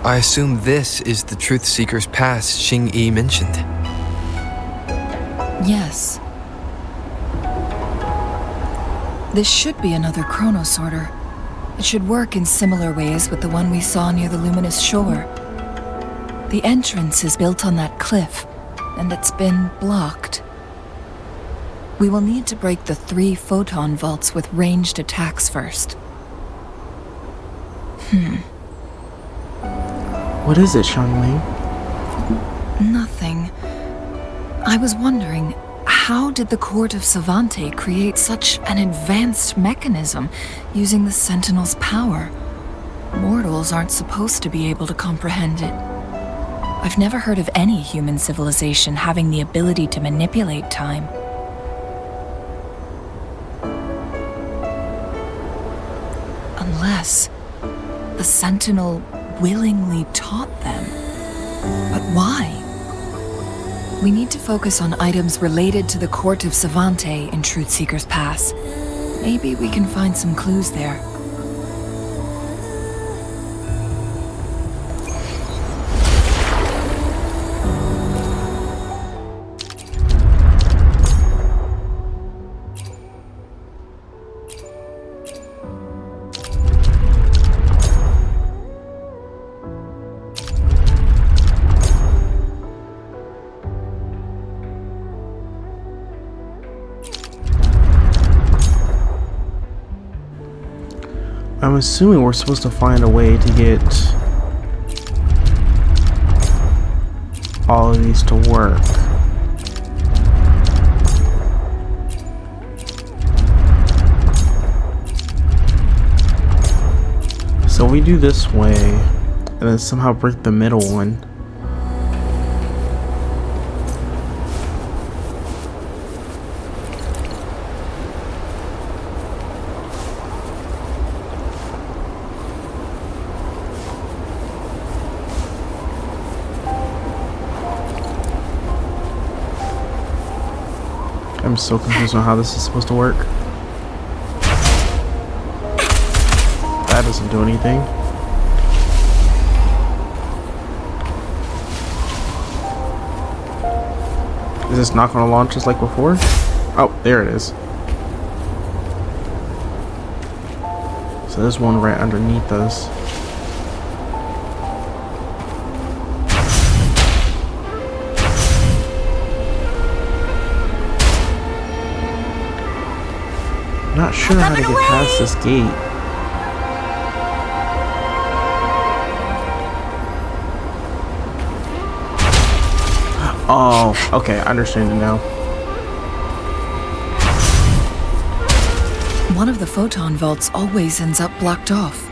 I assume this is the Truthseeker's pass Xing-Yi mentioned. Yes. This should be another chronosorter. It should work in similar ways with the one we saw near the luminous shore. The entrance is built on that cliff, and it's been blocked. We will need to break the 3 photon vaults with ranged attacks first. What is it, Xiangling? Nothing. I was wondering, how did the Court of Savante create such an advanced mechanism using the Sentinel's power? Mortals aren't supposed to be able to comprehend it. I've never heard of any human civilization having the ability to manipulate time. Unless the Sentinel willingly taught them. But why? We need to focus on items related to the Court of Savante in Truthseeker's Pass. Maybe we can find some clues there. I'm assuming we're supposed to find a way to get all of these to work. So we do this way and then somehow break the middle one. I'm so confused on how this is supposed to work. That doesn't do anything. Is this not going to launch just like before? Oh, there it is. So there's one right underneath us. Not sure how to get past this gate. Oh, okay, I understand it now. One of the photon vaults always ends up blocked off.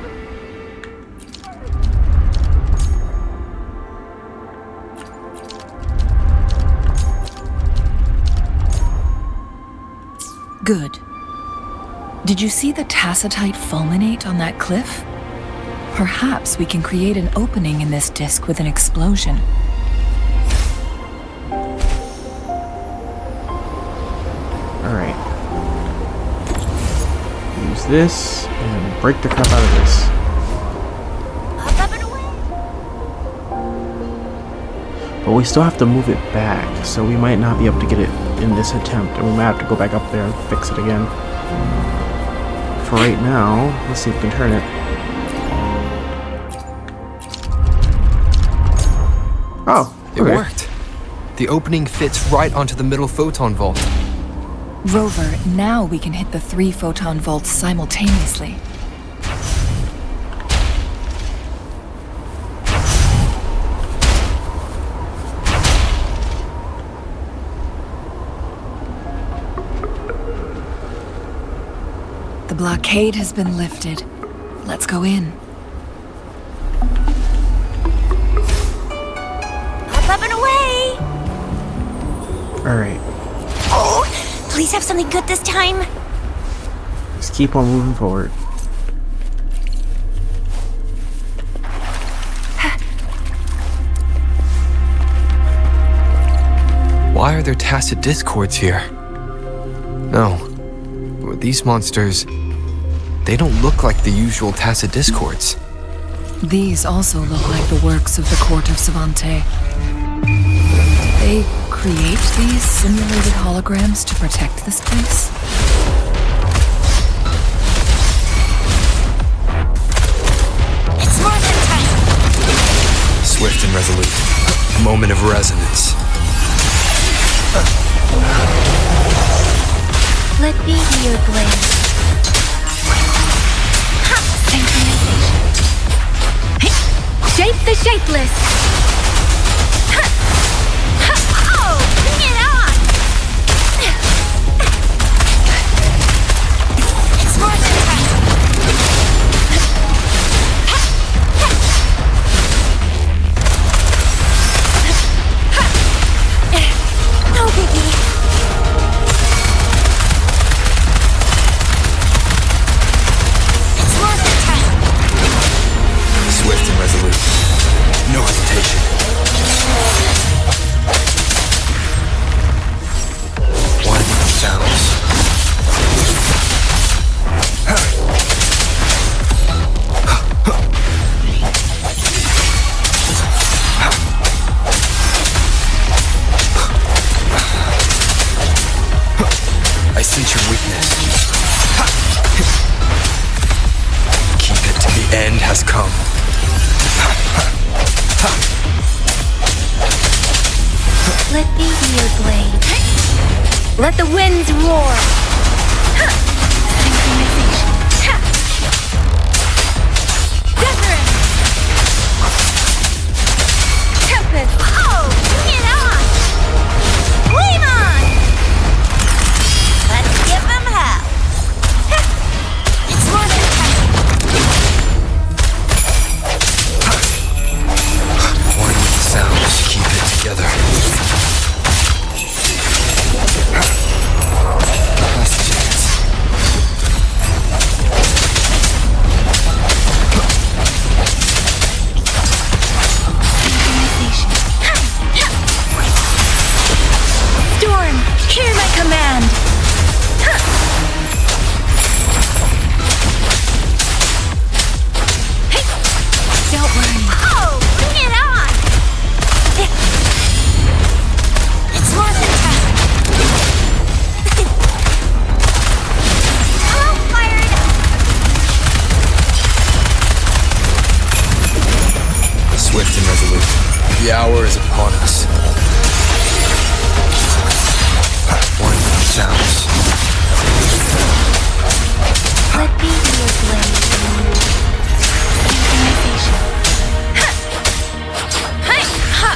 Good. Did you see the tacitite fulminate on that cliff? Perhaps we can create an opening in this disk with an explosion. Alright. Use this and break the crap out of this. Up and away. But we still have to move it back, so we might not be able to get it in this attempt, and we might have to go back up there and fix it again. For right now, let's see if we can turn it. Oh, It worked. The opening fits right onto the middle photon vault. Rover, now we can hit the 3 photon vaults simultaneously. The blockade has been lifted. Let's go in. Up and away. Alright, Oh, please have something good this time. let's keep on moving forward. Why are there tacit discords here? No. These monsters, they don't look like the usual tacit discords. These also look like the works of the court of Savante. Did they create these simulated holograms to protect this place? It's more than time. Swift and resolute. A moment of resonance. Let me be your blade. Ha! Synchronization. Hey! Shape the shapeless. Ha! Ha! Oh! Bring it on! It's more than time. No biggie. It's more than time. Swift and resolute. No hesitation. One sounds. I sense your weakness. Keep it. The end has come. Let me be your blade. Let the winds roar. Synchronization. Wuthering. Tempest. Oh, bring it on. Flame on. Let's give them hell. It's more than time. One with the sounds. Keep it together. Last chance. Synchronization. Storm, hear my command. Hey, don't worry. Oh, bring it on. It's more than time. All fired up. Swift and resolute. The hour is upon us. One with the sounds. Let me be your blade. Synchronization. Ha! Hey! Ha!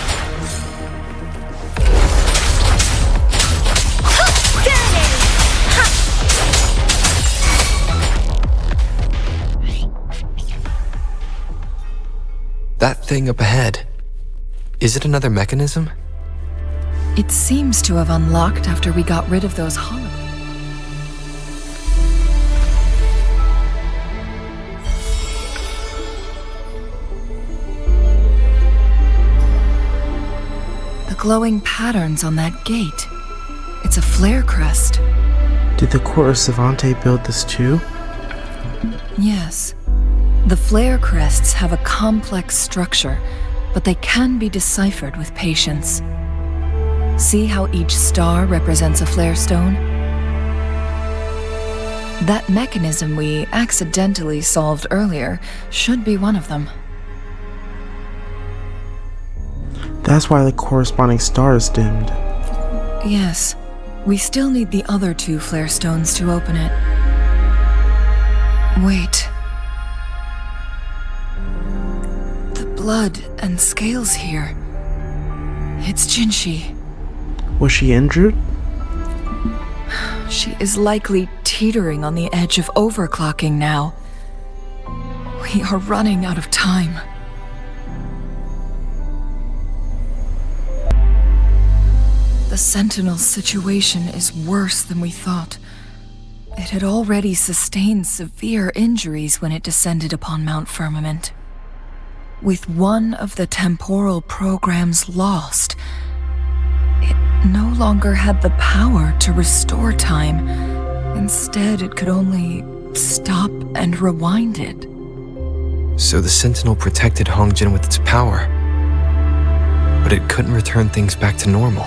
Ha! Dominating! Ha! That thing up ahead. Is it another mechanism? It seems to have unlocked after we got rid of those holograms. The glowing patterns on that gate. It's a flare crest. Did the court of Savante build this too? Yes. The flare crests have a complex structure, but they can be deciphered with patience. See how each star represents a flare stone? That mechanism we accidentally solved earlier should be one of them. That's why the corresponding star is dimmed. Yes. We still need the other two flare stones to open it. Wait. The blood and scales here. It's Jinshi. Was she injured? She is likely teetering on the edge of overclocking now. We are running out of time. The Sentinel's situation is worse than we thought. It had already sustained severe injuries when it descended upon Mount Firmament. With one of the temporal programs lost, it no longer had the power to restore time. Instead, it could only stop and rewind it. So the Sentinel protected Hongjin with its power, but it couldn't return things back to normal.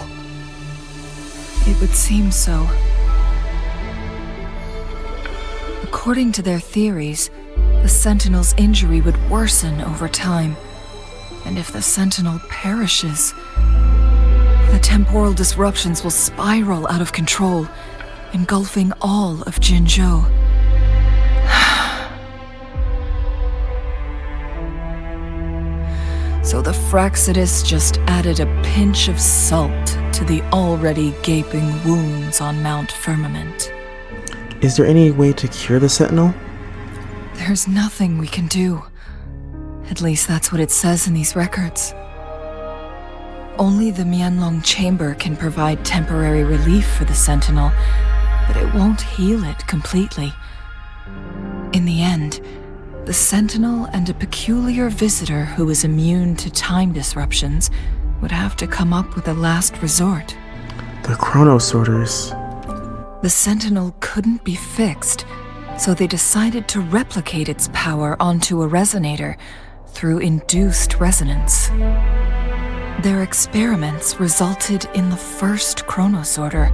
It would seem so. According to their theories, the Sentinel's injury would worsen over time. And if the Sentinel perishes, the temporal disruptions will spiral out of control, engulfing all of Jinzhou. So the Fraxidus just added a pinch of salt to the already gaping wounds on Mount Firmament. Is there any way to cure the Sentinel? There's nothing we can do. At least that's what it says in these records. Only the Mianlong Chamber can provide temporary relief for the Sentinel, but it won't heal it completely. In the end, the Sentinel and a peculiar visitor who is immune to time disruptions would have to come up with a last resort. The Chrono Sorters. The Sentinel couldn't be fixed, so they decided to replicate its power onto a resonator through induced resonance. Their experiments resulted in the first Chronosorter,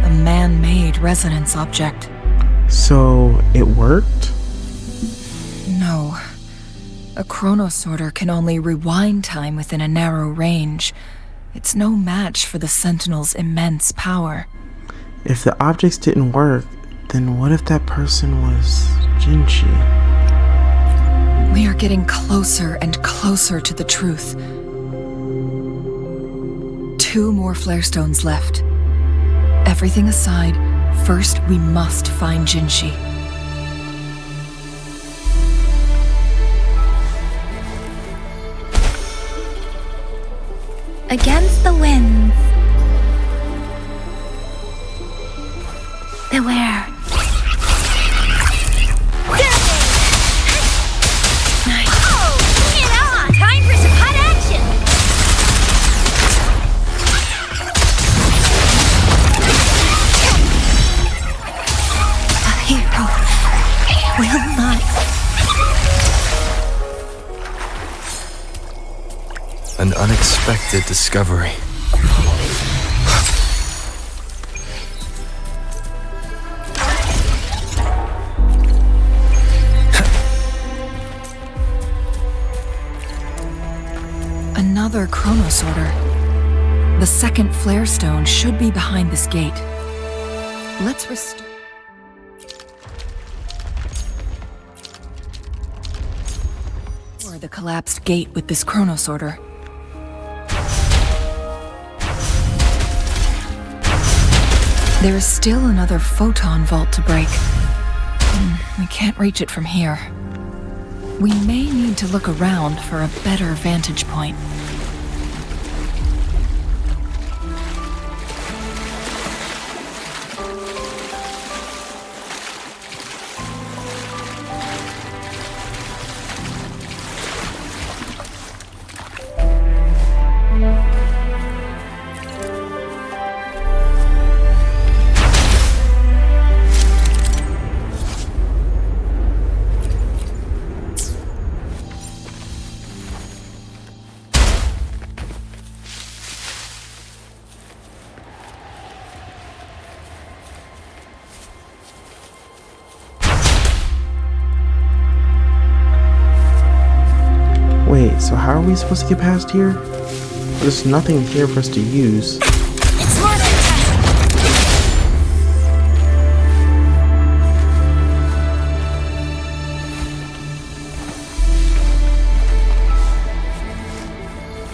a man-made resonance object. So, it worked? No. A Chronosorter can only rewind time within a narrow range. It's no match for the Sentinel's immense power. If the objects didn't work, then what if that person was Jinchi? We are getting closer and closer to the truth. 2 more flare stones left. Everything aside, first we must find Jinchi. Against the winds. Beware. Nice. Oh, bring it on! Time for some hot action! A hero will not. An unexpected discovery. Another Chronosorter. The second flare stone should be behind this gate. Let's restore the collapsed gate with this Chronosorter. There is still another photon vault to break. We can't reach it from here. We may need to look around for a better vantage point. Wait, so how are we supposed to get past here? There's nothing here for us to use. It's more than time.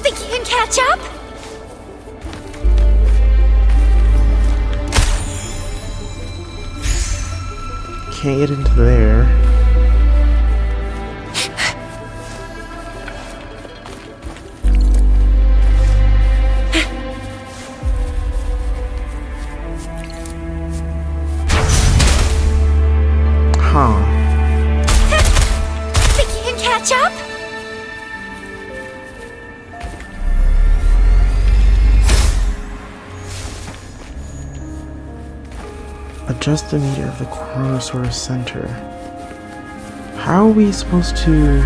Think you can catch up? Can't get into there. Huh. Think you can catch up? Adjust the meter of the Chronosaurus center. How are we supposed to...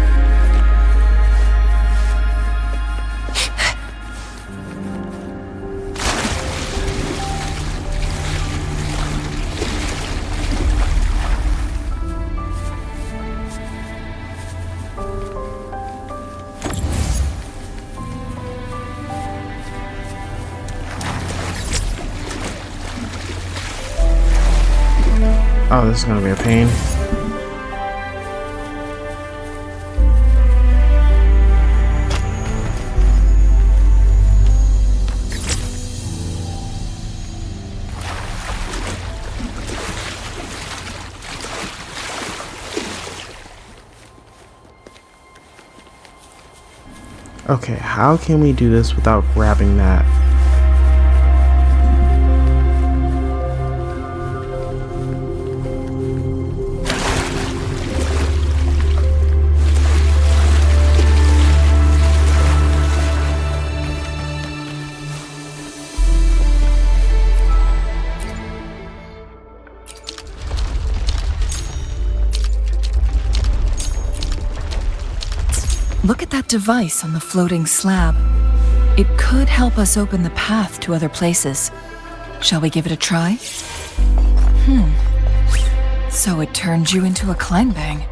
Oh, this is gonna be a pain. Okay, how can we do this without grabbing that? Look at that device on the floating slab. It could help us open the path to other places. Shall we give it a try? So it turned you into a clangbang.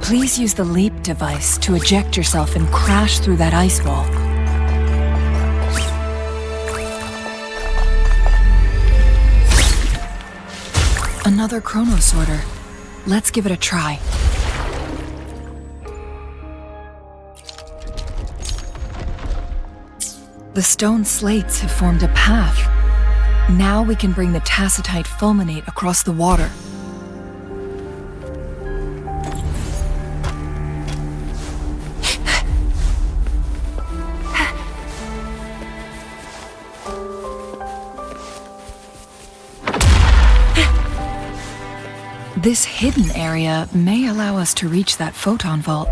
Please use the leap device to eject yourself and crash through that ice wall. Another chrono sorter. Let's give it a try. The stone slates have formed a path. Now we can bring the tacitite fulminate across the water. This hidden area may allow us to reach that photon vault.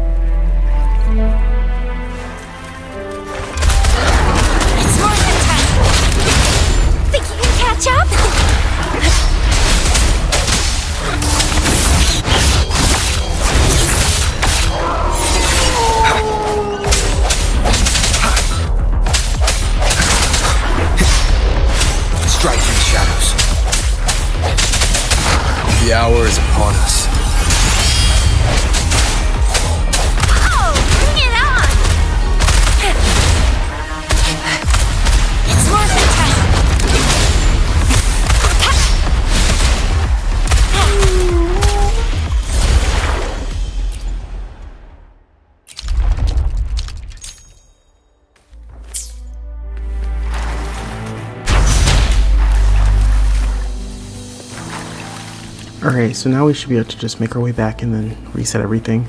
Catch up? Strike these shadows. The hour is upon us. Oh, bring it on! It's worth it. Alright, so now we should be able to just make our way back and then reset everything.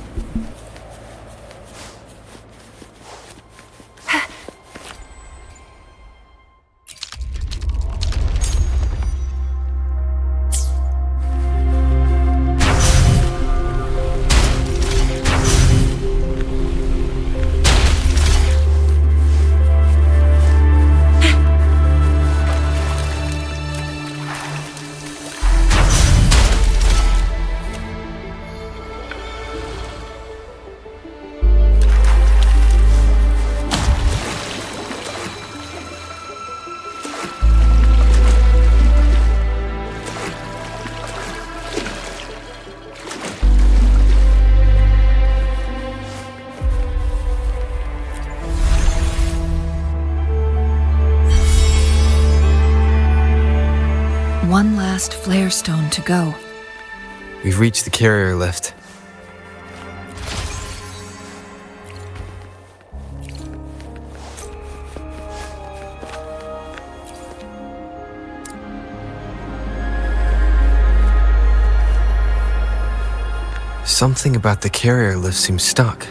One last flare stone to go. We've reached the carrier lift. Something about the carrier lift seems stuck.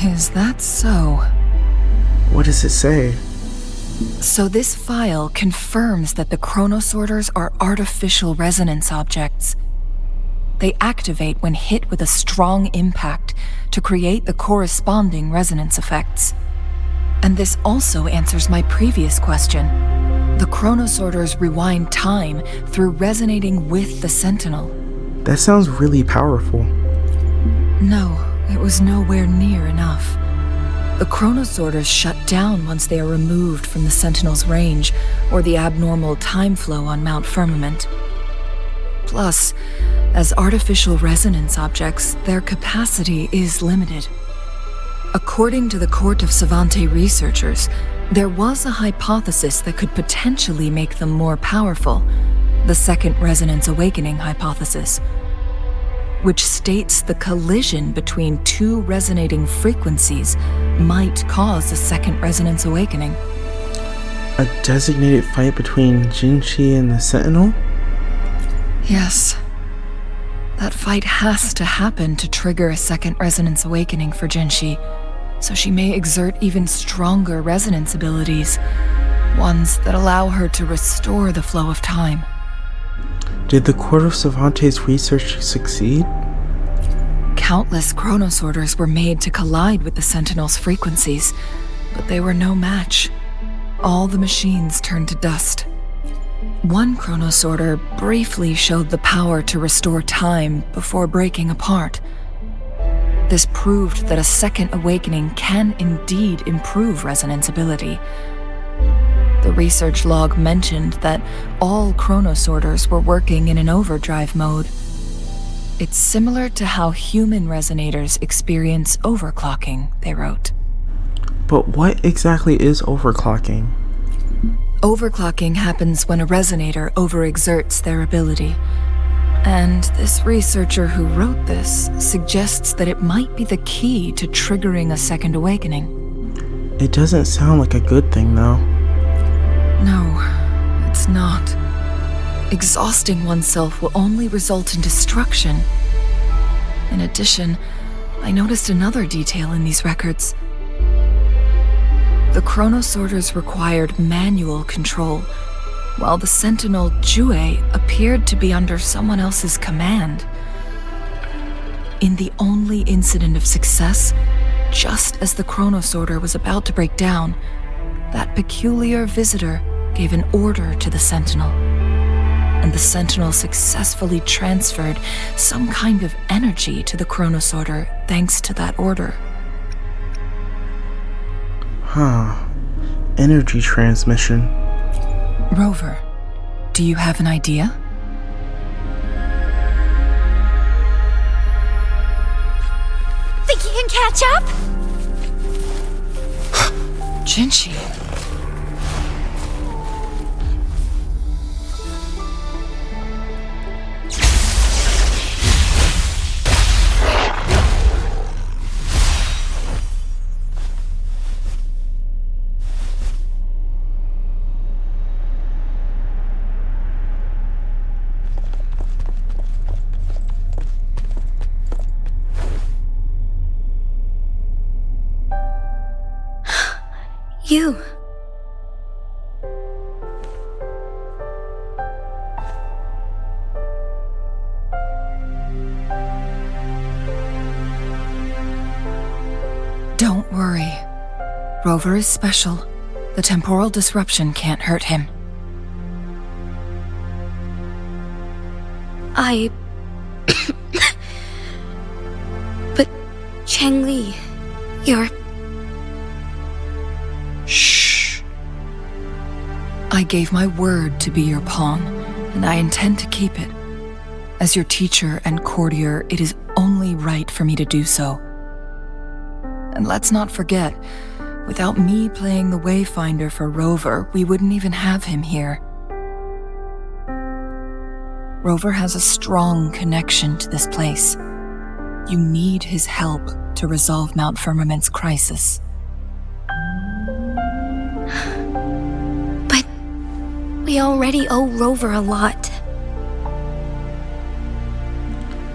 Is that so? What does it say? So this file confirms that the chronosorters are artificial resonance objects. They activate when hit with a strong impact to create the corresponding resonance effects. And this also answers my previous question. The chronosorters rewind time through resonating with the Sentinel. That sounds really powerful. No, it was nowhere near enough. The chronosorters shut down once they are removed from the Sentinel's range or the abnormal time flow on Mount Firmament. Plus, as artificial resonance objects, their capacity is limited. According to the Court of Savante researchers, there was a hypothesis that could potentially make them more powerful, the Second Resonance Awakening hypothesis, which states the collision between two resonating frequencies might cause a Second Resonance Awakening. A designated fight between Jinshi and the Sentinel? Yes. That fight has to happen to trigger a Second Resonance Awakening for Jinshi, so she may exert even stronger resonance abilities, ones that allow her to restore the flow of time. Did the Court of Savante's research succeed? Countless chronosorters were made to collide with the Sentinel's frequencies, but they were no match. All the machines turned to dust. One chronosorter briefly showed the power to restore time before breaking apart. This proved that a second awakening can indeed improve resonance ability. The research log mentioned that all chronosorters were working in an overdrive mode. It's similar to how human resonators experience overclocking, they wrote. But what exactly is overclocking? Overclocking happens when a resonator overexerts their ability. And this researcher who wrote this suggests that it might be the key to triggering a second awakening. It doesn't sound like a good thing, though. No, it's not. Exhausting oneself will only result in destruction. In addition, I noticed another detail in these records. The chronosorters required manual control, while the Sentinel Jue appeared to be under someone else's command. In the only incident of success, just as the chronosorter was about to break down, that peculiar visitor gave an order to the Sentinel, and the Sentinel successfully transferred some kind of energy to the chronosorter thanks to that order. Huh. Energy transmission. Rover, do you have an idea? Think you can catch up? Jinshi. You. Don't worry. Rover is special. The temporal disruption can't hurt him. But Changli, you're... Shh. I gave my word to be your pawn, and I intend to keep it. As your teacher and courtier, it is only right for me to do so. And let's not forget, without me playing the Wayfinder for Rover, we wouldn't even have him here. Rover has a strong connection to this place. You need his help to resolve Mount Firmament's crisis. But we already owe Rover a lot.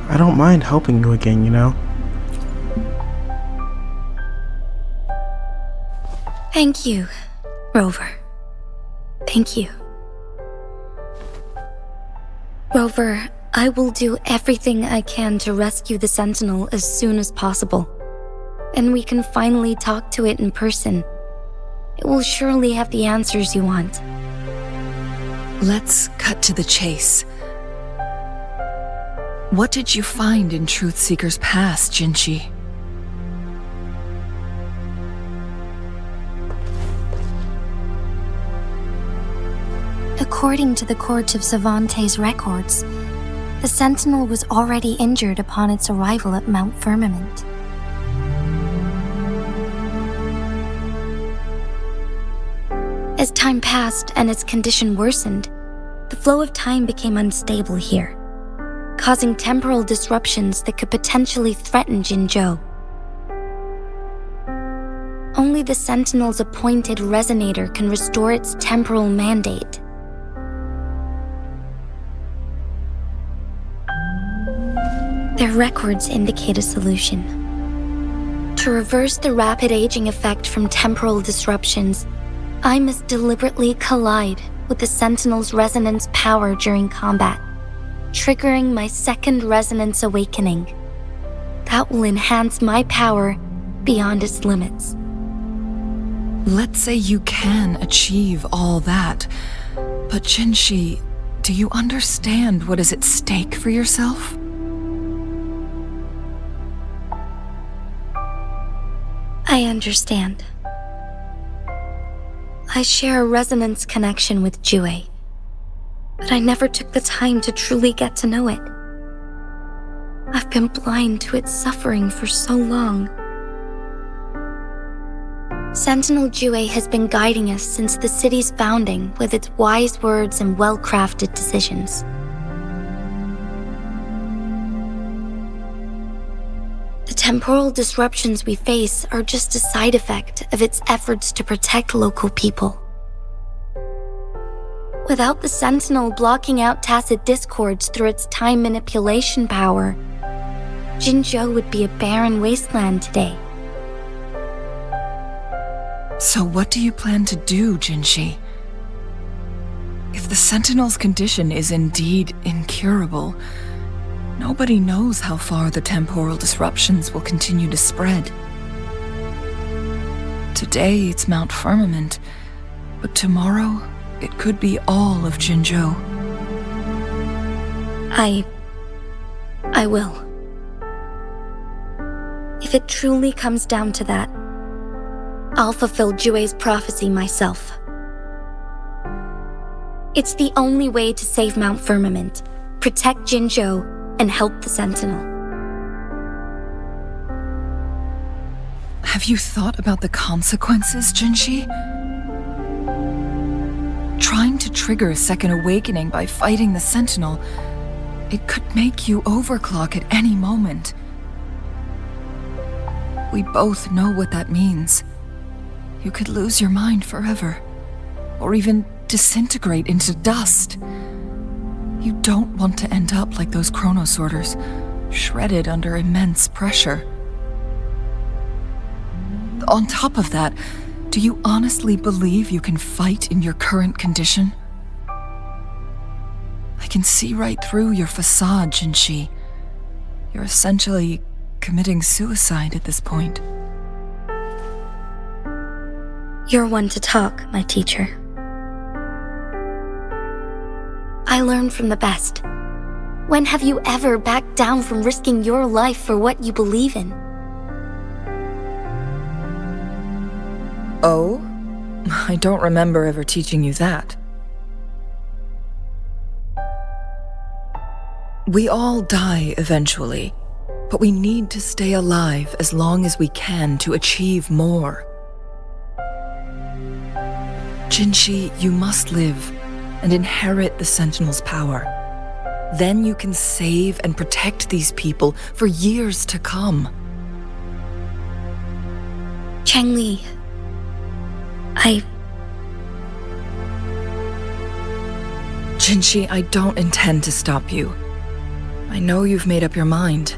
I don't mind helping you again, you know? Thank you, Rover. Thank you. Rover, I will do everything I can to rescue the Sentinel as soon as possible. And we can finally talk to it in person. It will surely have the answers you want. Let's cut to the chase. What did you find in Truthseeker's past, Jinshi? According to the Court of Savante's records, the Sentinel was already injured upon its arrival at Mount Firmament. As time passed and its condition worsened, the flow of time became unstable here, causing temporal disruptions that could potentially threaten Jinzhou. Only the Sentinel's appointed resonator can restore its temporal mandate. Their records indicate a solution. To reverse the rapid aging effect from temporal disruptions, I must deliberately collide with the Sentinel's resonance power during combat, triggering my second resonance awakening. That will enhance my power beyond its limits. Let's say you can achieve all that, but Jinshi, do you understand what is at stake for yourself? I understand. I share a resonance connection with Jue, but I never took the time to truly get to know it. I've been blind to its suffering for so long. Sentinel Jue has been guiding us since the city's founding with its wise words and well-crafted decisions. The temporal disruptions we face are just a side effect of its efforts to protect local people. Without the Sentinel blocking out tacit discords through its time manipulation power, Jinzhou would be a barren wasteland today. So what do you plan to do, Jinshi? If the Sentinel's condition is indeed incurable, nobody knows how far the temporal disruptions will continue to spread. Today it's Mount Firmament, but tomorrow it could be all of Jinzhou. I will. If it truly comes down to that, I'll fulfill Jue's prophecy myself. It's the only way to save Mount Firmament, protect Jinzhou, and help the Sentinel. Have you thought about the consequences, Jinshi? Trying to trigger a second awakening by fighting the Sentinel, it could make you overclock at any moment. We both know what that means. You could lose your mind forever, or even disintegrate into dust. You don't want to end up like those chronosorters, shredded under immense pressure. On top of that, do you honestly believe you can fight in your current condition? I can see right through your facade, Jinshi. You're essentially committing suicide at this point. You're one to talk, my teacher. I learned from the best. When have you ever backed down from risking your life for what you believe in? Oh? I don't remember ever teaching you that. We all die eventually, but we need to stay alive as long as we can to achieve more. Jinshi, you must live and inherit the Sentinel's power. Then you can save and protect these people for years to come. Changli, Jinshi, I don't intend to stop you. I know you've made up your mind.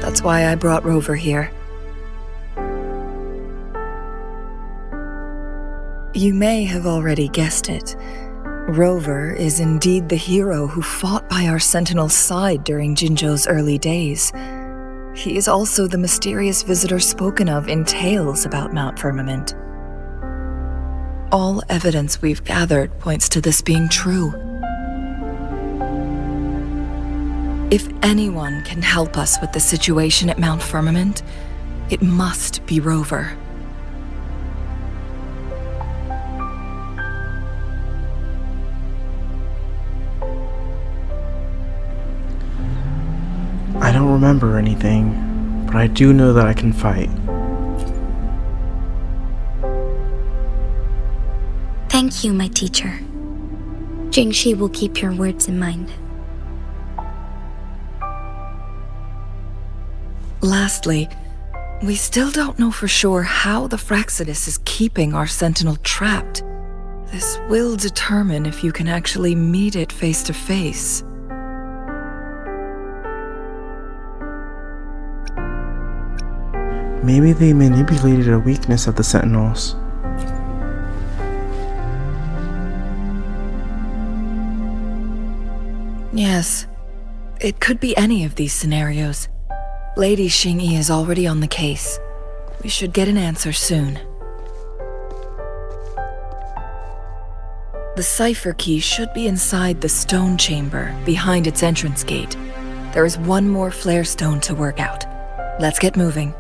That's why I brought Rover here. You may have already guessed it. Rover is indeed the hero who fought by our Sentinel's side during Jinzhou's early days. He is also the mysterious visitor spoken of in tales about Mount Firmament. All evidence we've gathered points to this being true. If anyone can help us with the situation at Mount Firmament, it must be Rover. remember anything, but I do know that I can fight. Thank you, my teacher. Jingshi will keep your words in mind. Lastly, we still don't know for sure how the Fraxidus is keeping our Sentinel trapped. This will determine if you can actually meet it face to face. Maybe they manipulated a weakness of the Sentinels. Yes, it could be any of these scenarios. Lady Xingyi is already on the case. We should get an answer soon. The cipher key should be inside the stone chamber, behind its entrance gate. There is one more flare stone to work out. Let's get moving.